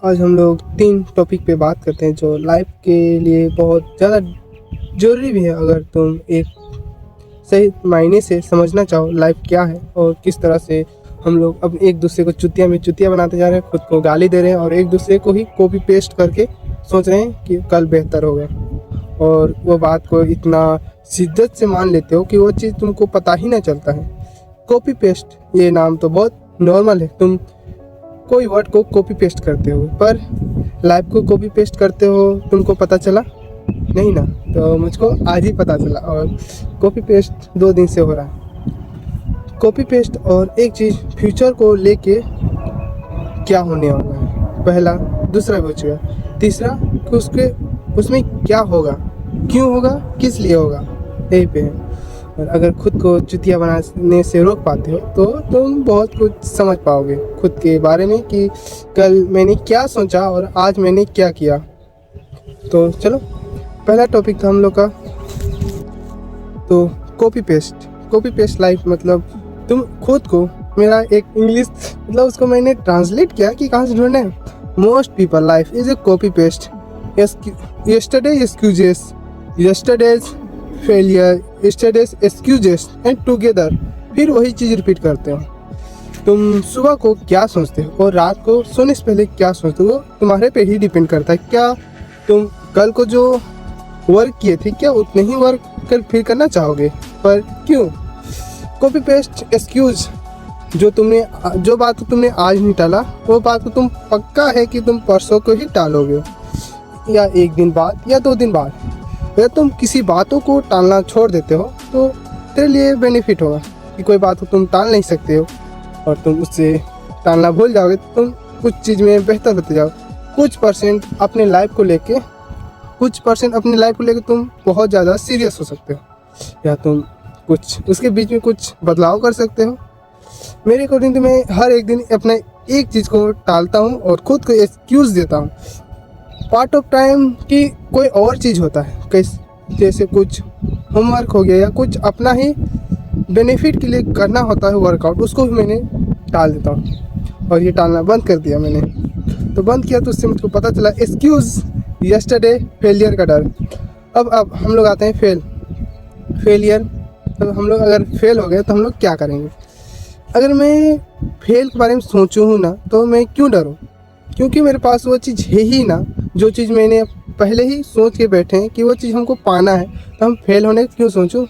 आज हम लोग 3 टॉपिक पे बात करते हैं जो लाइफ के लिए बहुत ज़्यादा ज़रूरी भी है। अगर तुम एक सही मायने से समझना चाहो लाइफ क्या है और किस तरह से हम लोग अब एक दूसरे को चुतिया में चुतिया बनाते जा रहे हैं, खुद को गाली दे रहे हैं और एक दूसरे को ही कॉपी पेस्ट करके सोच रहे हैं कि कल बेहतर होगा। और वो बात को इतना शिद्दत से मान लेते हो कि वो चीज़ तुमको पता ही ना चलता है। कॉपी पेस्ट ये नाम तो बहुत नॉर्मल है, तुम कोई वर्ड को कॉपी पेस्ट करते हो, पर लाइफ को कॉपी पेस्ट करते हो तुमको पता चला नहीं ना। तो मुझको आज ही पता चला और कॉपी पेस्ट 2 दिन से हो रहा है। कॉपी पेस्ट और एक चीज़ फ्यूचर को लेके क्या होने वाला है, पहला, दूसरा भी हो चुका, तीसरा कि उसमें क्या होगा, क्यों होगा, किस लिए होगा, यही पे है। और अगर खुद को चुतिया बनाने से रोक पाते हो तो तुम बहुत कुछ समझ पाओगे खुद के बारे में कि कल मैंने क्या सोचा और आज मैंने क्या किया। तो चलो, पहला टॉपिक था हम लोग का तो कॉपी पेस्ट लाइफ। मतलब तुम खुद को, मेरा एक इंग्लिश मतलब उसको मैंने ट्रांसलेट किया कि कहाँ से ढूंढना है। Most people life is a copy paste. yesterday excuses, yesterday's failure, yesterday's excuses and together। फिर वही चीज़ रिपीट करते हो। तुम सुबह को क्या सोचते हो और रात को सोने से पहले क्या सोचते हो, तुम्हारे पे ही डिपेंड करता है। क्या तुम कल को जो वर्क किए थे क्या उतने ही वर्क फिर करना चाहोगे, पर क्यों? कॉपी पेस्ट एक्सक्यूज, जो बात तुमने आज नहीं टाला वो बात को तुम पक्का है कि तुम परसों को ही टालोगे, या 1 दिन बाद या 2 दिन बाद। अगर तुम किसी बातों को टालना छोड़ देते हो तो तेरे लिए बेनिफिट होगा कि कोई बात को तुम टाल नहीं सकते हो और तुम उससे टालना भूल जाओगे तो तुम कुछ चीज़ में बेहतर होते जाओ। कुछ परसेंट अपने लाइफ को लेके तुम बहुत ज़्यादा सीरियस हो सकते हो, या तुम कुछ उसके बीच में कुछ बदलाव कर सकते हो। मेरे अकॉर्डिंग तो मैं हर एक दिन अपना एक चीज़ को टालता हूँ और खुद को एक्सक्यूज़ देता हूँ। पार्ट ऑफ टाइम की कोई और चीज़ होता है, जैसे कुछ होमवर्क हो गया या कुछ अपना ही बेनिफिट के लिए करना होता है वर्कआउट, उसको भी मैंने टाल देता हूँ और ये टालना बंद कर दिया मैंने। तो बंद किया तो उससे मुझको पता चला एक्सक्यूज़ यस्टरडे फेलियर का डर। अब हम लोग आते हैं फेलियर। तो हम लोग अगर फेल हो गए तो हम लोग क्या करेंगे? अगर मैं फेल के बारे में सोचूँ ना तो मैं क्यों डरूँ? क्योंकि मेरे पास वो चीज़ है ही ना, जो चीज़ मैंने पहले ही सोच के बैठे हैं कि वो चीज़ हमको पाना है, तो हम फेल होने क्यों सोचूं?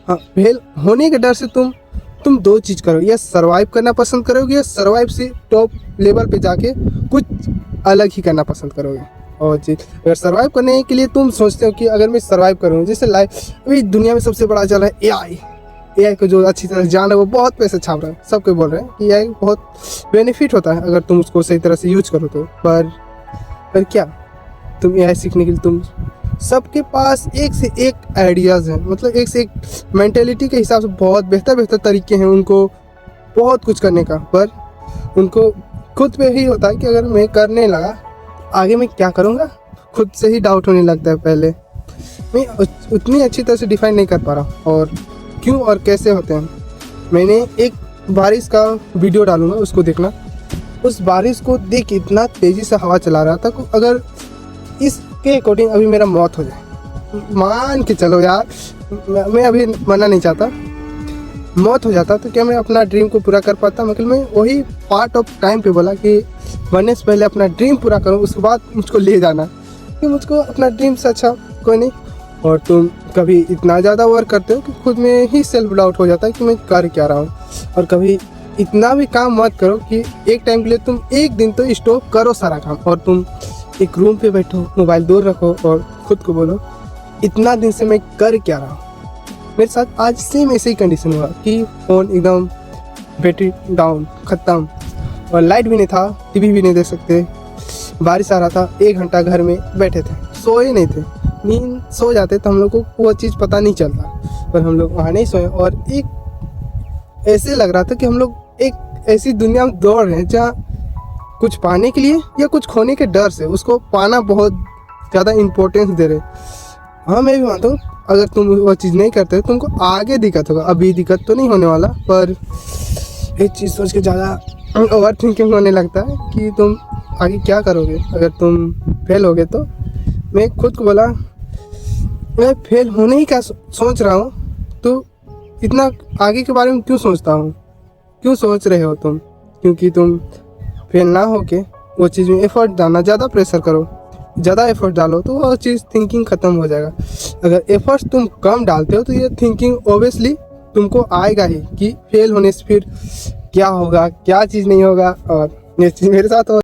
हाँ, फेल होने के डर से तुम 2 चीज़ करो, या सर्वाइव करना पसंद करोगे या सर्वाइव से टॉप लेवल पे जाके कुछ अलग ही करना पसंद करोगे। और चीज़ अगर सर्वाइव करने के लिए तुम सोचते हो कि अगर मैं सर्वाइव करूँ, जैसे लाइफ अभी दुनिया में सबसे बड़ा चल रहा है एआई को जो अच्छी तरह से जान रहा है वो बहुत पैसे छाप रहा है, सबको बोल रहे हैं कि एआई बहुत बेनिफिट होता है अगर तुम उसको सही तरह से यूज करो तो। पर क्या तुम एआई सीखने के लिए तुम सबके पास एक से एक आइडियाज़ हैं, मतलब एक से एक मेंटेलिटी के हिसाब से बहुत बेहतर तरीके हैं उनको बहुत कुछ करने का, पर उनको खुद पे ही होता है कि अगर मैं करने लगा आगे मैं क्या करूँगा, खुद से ही डाउट होने लगता है। पहले मैं उतनी अच्छी तरह से डिफाइन नहीं कर पा रहा और क्यों और कैसे होते हैं। मैंने एक बारिश का वीडियो डालूंगा, उसको देखना। उस बारिश को देख इतना तेज़ी से हवा चला रहा था कि अगर इसके अकॉर्डिंग अभी मेरा मौत हो जाए, मान के चलो यार, मैं अभी मरना नहीं चाहता, मौत हो जाता तो क्या मैं अपना ड्रीम को पूरा कर पाता? मतलब मैं वही पार्ट ऑफ टाइम पे बोला कि मरने से पहले अपना ड्रीम पूरा करूँ, उसके बाद मुझको ले जाना, कि मुझको अपना ड्रीम से अच्छा कोई नहीं। और तुम कभी इतना ज़्यादा वर्क करते हो कि खुद में ही सेल्फ डाउट हो जाता है कि मैं कर क्या रहा हूँ। और कभी इतना भी काम मत करो कि एक टाइम के लिए तुम एक दिन तो स्टॉप करो सारा काम और तुम एक रूम पे बैठो, मोबाइल दूर रखो और खुद को बोलो इतना दिन से मैं कर क्या रहा हूँ। मेरे साथ आज सेम ऐसे ही कंडीशन हुआ कि फ़ोन एकदम बैटरी डाउन, ख़त्म, और लाइट भी नहीं था, टीवी भी नहीं देख सकते, बारिश आ रहा था, 1 घंटा घर में बैठे थे, सोए नहीं थे। नींद सो जाते तो हम लोग को वो चीज़ पता नहीं चलता, पर हम लोग वहाँ नहीं सोए और एक ऐसे लग रहा था कि हम लोग एक ऐसी दुनिया में दौड़ रहे हैं जहाँ कुछ पाने के लिए या कुछ खोने के डर से उसको पाना बहुत ज़्यादा इम्पोर्टेंस दे रहे। हाँ, मैं भी मानता हूँ अगर तुम वो चीज़ नहीं करते तुमको आगे दिक्कत होगा, अभी दिक्कत तो नहीं होने वाला, पर एक चीज़ सोच के ज़्यादा ओवर थिंकिंग होने लगता है कि तुम आगे क्या करोगे अगर तुम फेल होगे तो। मैं खुद को बोला मैं फेल होने ही का सोच रहा हूँ, तो इतना आगे के बारे में क्यों सोचता हूँ, क्यों सोच रहे हो तुम? क्योंकि तुम फेल ना होके वो चीज़ में एफर्ट डालना, ज़्यादा प्रेशर करो, ज़्यादा एफर्ट डालो तो वो चीज़ थिंकिंग ख़त्म हो जाएगा। अगर एफर्ट्स तुम कम डालते हो तो ये थिंकिंग ओबियसली तुमको आएगा ही कि फेल होने से फिर क्या होगा, क्या चीज़ नहीं होगा। और ये चीज़ मेरे साथ हो